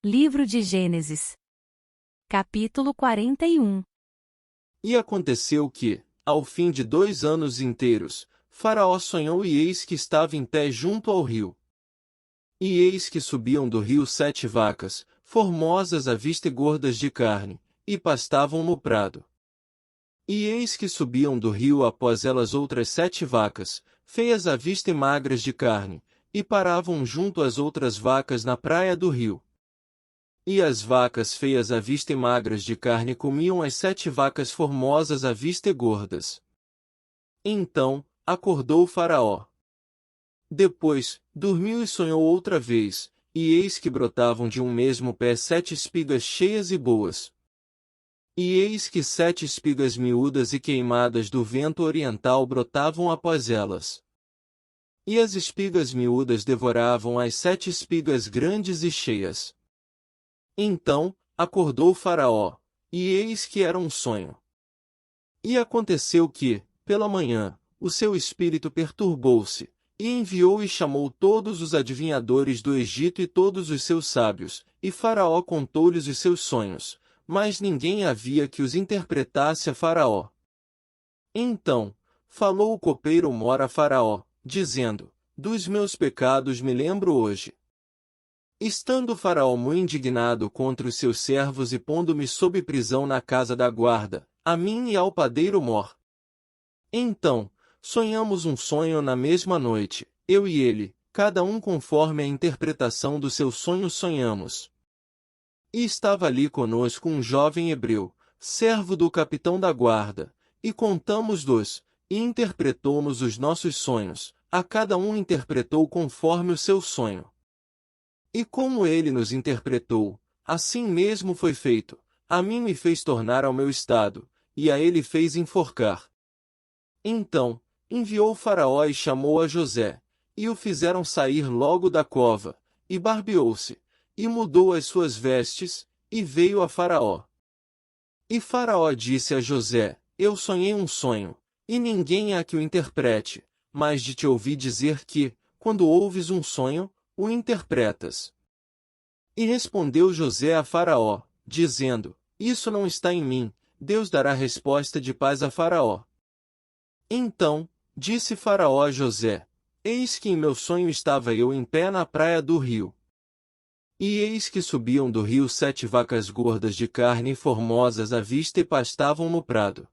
Livro de Gênesis. Capítulo 41. E aconteceu que, ao fim de 2 anos inteiros, Faraó sonhou e eis que estava em pé junto ao rio. E eis que subiam do rio 7 vacas, formosas à vista e gordas de carne, e pastavam no prado. E eis que subiam do rio após elas outras 7 vacas, feias à vista e magras de carne, e paravam junto às outras vacas na praia do rio. E as vacas feias à vista e magras de carne comiam as 7 vacas formosas à vista e gordas. Então, acordou Faraó. Depois, dormiu e sonhou outra vez, e eis que brotavam de um mesmo pé 7 espigas cheias e boas. E eis que 7 espigas miúdas e queimadas do vento oriental brotavam após elas. E as espigas miúdas devoravam as 7 espigas grandes e cheias. Então, acordou Faraó, e eis que era um sonho. E aconteceu que, pela manhã, o seu espírito perturbou-se, e enviou e chamou todos os adivinhadores do Egito e todos os seus sábios, e Faraó contou-lhes os seus sonhos, mas ninguém havia que os interpretasse a Faraó. Então, falou o copeiro Mor a Faraó, dizendo: Dos meus pecados me lembro hoje. Estando Faraó muito indignado contra os seus servos e pondo-me sob prisão na casa da guarda, a mim e ao padeiro Mor. Então, sonhamos um sonho na mesma noite, eu e ele, cada um conforme a interpretação do seu sonho sonhamos. E estava ali conosco um jovem hebreu, servo do capitão da guarda, e contamos-los, e interpretou-nos os nossos sonhos, a cada um interpretou conforme o seu sonho. E como ele nos interpretou, assim mesmo foi feito, a mim me fez tornar ao meu estado, e a ele fez enforcar. Então, enviou Faraó e chamou a José, e o fizeram sair logo da cova, e barbeou-se, e mudou as suas vestes, e veio a Faraó. E Faraó disse a José: Eu sonhei um sonho, e ninguém há que o interprete, mas de te ouvi dizer que, quando ouves um sonho, o interpretas. E respondeu José a Faraó, dizendo: Isso não está em mim, Deus dará resposta de paz a Faraó. Então, disse Faraó a José: Eis que em meu sonho estava eu em pé na praia do rio. E eis que subiam do rio 7 vacas gordas de carne e formosas à vista e pastavam no prado.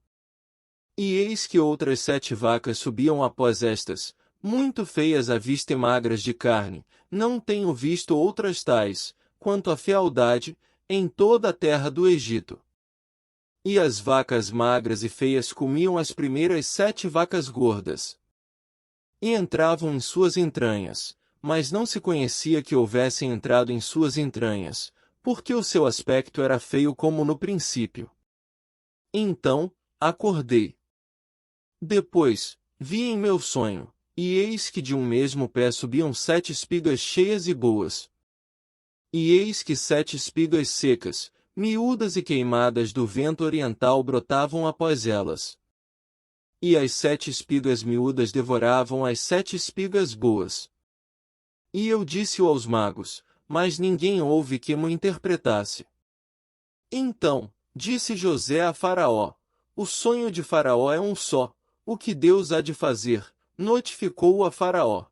E eis que outras 7 vacas subiam após estas, muito feias à vista e magras de carne, não tenho visto outras tais, quanto à fealdade, em toda a terra do Egito. E as vacas magras e feias comiam as primeiras 7 vacas gordas. E entravam em suas entranhas, mas não se conhecia que houvessem entrado em suas entranhas, porque o seu aspecto era feio como no princípio. Então, acordei. Depois, vi em meu sonho, e eis que de um mesmo pé subiam 7 espigas cheias e boas. E eis que 7 espigas secas, miúdas e queimadas do vento oriental brotavam após elas. E as 7 espigas miúdas devoravam as 7 espigas boas. E eu disse-o aos magos, mas ninguém houve que mo interpretasse. Então, disse José a Faraó: O sonho de Faraó é um só, o que Deus há de fazer, notificou-o a Faraó.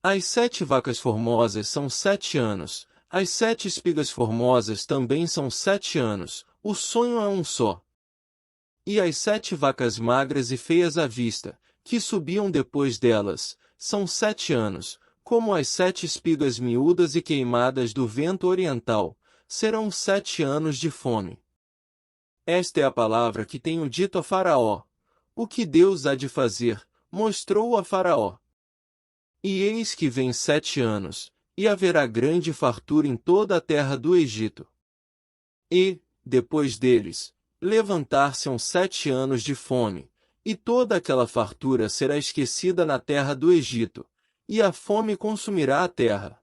As 7 vacas formosas são 7 anos, as 7 espigas formosas também são 7 anos, o sonho é um só. E as 7 vacas magras e feias à vista, que subiam depois delas, são 7 anos, como as 7 espigas miúdas e queimadas do vento oriental, serão 7 anos de fome. Esta é a palavra que tenho dito a Faraó. O que Deus há de fazer, mostrou a Faraó. E eis que vem 7 anos, e haverá grande fartura em toda a terra do Egito. E, depois deles, levantar-se-ão 7 anos de fome, e toda aquela fartura será esquecida na terra do Egito, e a fome consumirá a terra.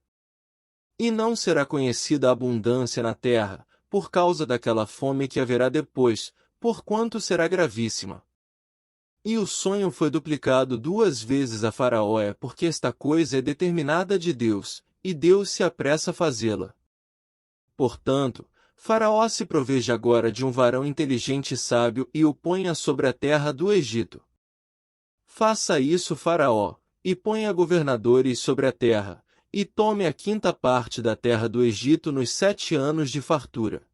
E não será conhecida a abundância na terra, por causa daquela fome que haverá depois, porquanto será gravíssima. E o sonho foi duplicado 2 vezes a Faraó porque esta coisa é determinada de Deus, e Deus se apressa a fazê-la. Portanto, Faraó se proveja agora de um varão inteligente e sábio e o ponha sobre a terra do Egito. Faça isso, Faraó, e ponha governadores sobre a terra, e tome a quinta parte da terra do Egito nos 7 anos de fartura.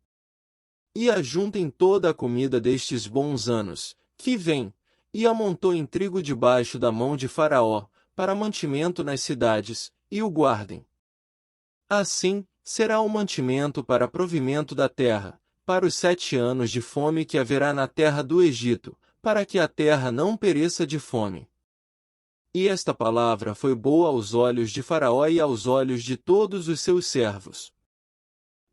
E ajuntem toda a comida destes bons anos, que vêm, e amontoem trigo debaixo da mão de Faraó, para mantimento nas cidades, e o guardem. Assim, será o mantimento para provimento da terra, para os 7 anos de fome que haverá na terra do Egito, para que a terra não pereça de fome. E esta palavra foi boa aos olhos de Faraó e aos olhos de todos os seus servos.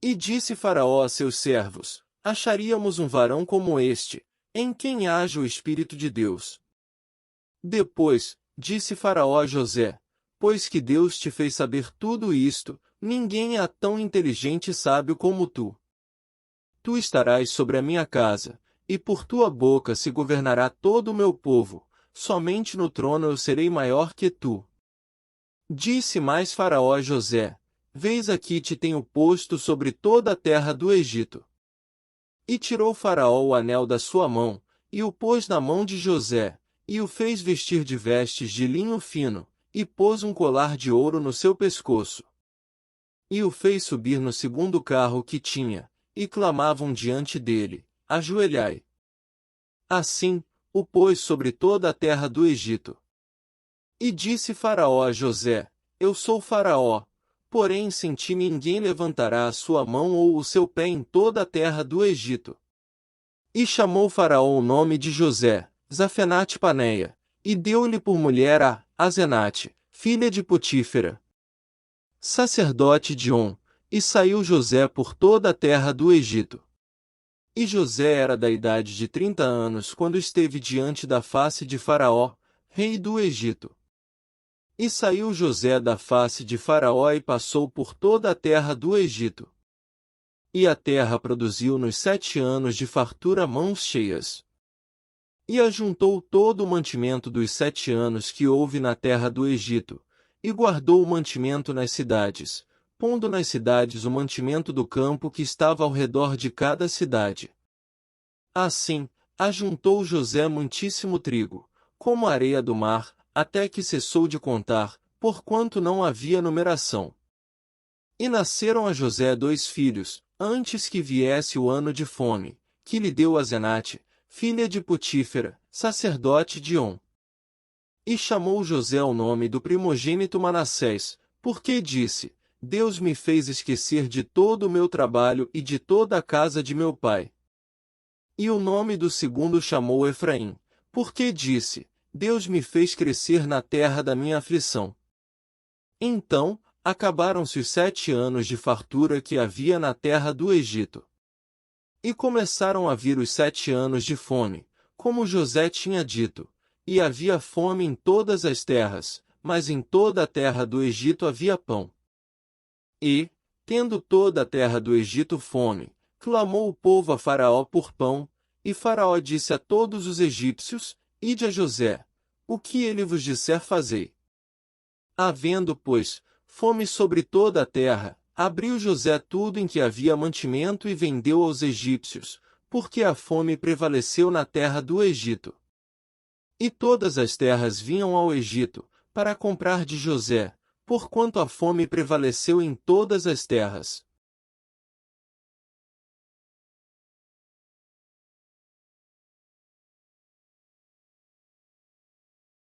E disse Faraó a seus servos: acharíamos um varão como este, em quem haja o Espírito de Deus. Depois, disse Faraó a José: pois que Deus te fez saber tudo isto, ninguém é tão inteligente e sábio como tu. Tu estarás sobre a minha casa, e por tua boca se governará todo o meu povo, somente no trono eu serei maior que tu. Disse mais Faraó a José: Vês aqui te tenho posto sobre toda a terra do Egito. E tirou Faraó o anel da sua mão, e o pôs na mão de José, e o fez vestir de vestes de linho fino, e pôs um colar de ouro no seu pescoço. E o fez subir no segundo carro que tinha, e clamavam diante dele: ajoelhai. Assim, o pôs sobre toda a terra do Egito. E disse Faraó a José: Eu sou Faraó, porém sem ti ninguém levantará a sua mão ou o seu pé em toda a terra do Egito. E chamou Faraó o nome de José, Zafenate-Paneia, e deu-lhe por mulher a Asenate, filha de Potífera, sacerdote de On, e saiu José por toda a terra do Egito. E José era da idade de 30 anos quando esteve diante da face de Faraó, rei do Egito. E saiu José da face de Faraó e passou por toda a terra do Egito. E a terra produziu nos 7 anos de fartura mãos cheias. E ajuntou todo o mantimento dos 7 anos que houve na terra do Egito, e guardou o mantimento nas cidades, pondo nas cidades o mantimento do campo que estava ao redor de cada cidade. Assim, ajuntou José muitíssimo trigo, como a areia do mar, até que cessou de contar, porquanto não havia numeração. E nasceram a José 2 filhos, antes que viesse o ano de fome, que lhe deu Asenate, filha de Potífera, sacerdote de On. E chamou José o nome do primogênito Manassés, porque disse: Deus me fez esquecer de todo o meu trabalho e de toda a casa de meu pai. E o nome do segundo chamou Efraim, porque disse: Deus me fez crescer na terra da minha aflição. Então, acabaram-se os 7 anos de fartura que havia na terra do Egito. E começaram a vir os 7 anos de fome, como José tinha dito, e havia fome em todas as terras, mas em toda a terra do Egito havia pão. E, tendo toda a terra do Egito fome, clamou o povo a Faraó por pão, e Faraó disse a todos os egípcios: Ide a José, o que ele vos disser fazei. Havendo, pois, fome sobre toda a terra, abriu José tudo em que havia mantimento e vendeu aos egípcios, porque a fome prevaleceu na terra do Egito. E todas as terras vinham ao Egito, para comprar de José, porquanto a fome prevaleceu em todas as terras.